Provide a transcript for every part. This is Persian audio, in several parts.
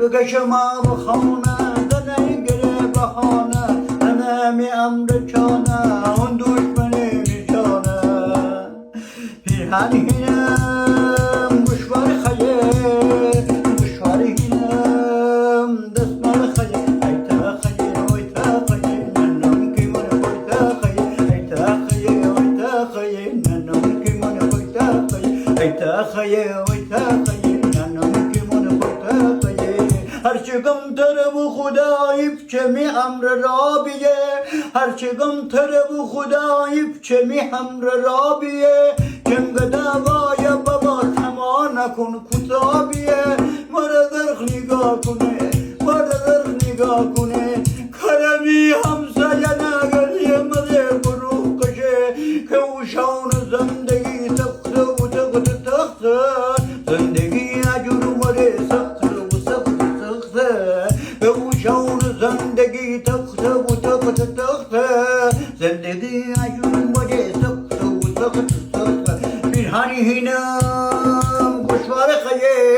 بکشما بخانه دنه گره بخانه نمی امر چانه اون دشمنی میشانه پیرهن هینم گوشوار خیه گوشوار هینم دستمال خیه ایتا خیه ویتا خیه ننم کی من ویتا خیه ایتا خیه ویتا خیه ننم کی من ویتا خیه ایتا خیه ویتا خیه ننم کی من ویتا خیه هرچی گم تره بو خدایی چه می امر رابیه هرچی گم تره بو خدایی چه می امر رابیه جنگ دوای بابا تما نکن کتابیه مرا در نگاه کنه مرا در نگاه کنه کرمی همسایه نگریه مده برو کشه که اوشان زندگی سخت و تخت تخت زندگی اجور مره سخت و سخت سخت به اوشان زندگی تخت و تخت تخت زندگی اجور مره سخت و سخت سخت پیرهنی هینم گوشوار خیه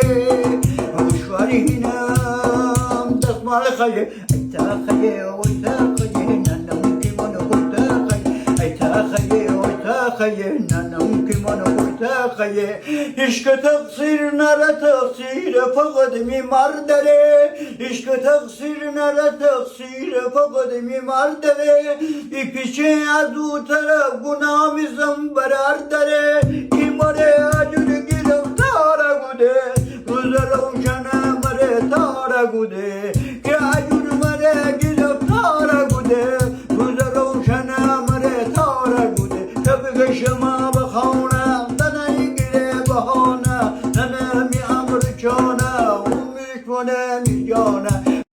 گوشواری هینم دستمال خیه ایتا خیه ویتا خیه ننم کی من ویتا خیه ایتا خیه ویتا خیه ننم کی من ویتا خیه عشق تقصیر نره تقصیر فقط میمار داره عشق تقصیر نره تقصیر فقط میمار داره ای پیچه از او طرف گناه میزم برار داره کی مره اجور گرفتار بوده روز روشنه مره تار بوده که اجور مره گرفتار بوده روز روشنه مره تار بوده که بگشما بخونه دنه گیره بهانه ننه می امر چانه اون میشونه می جانه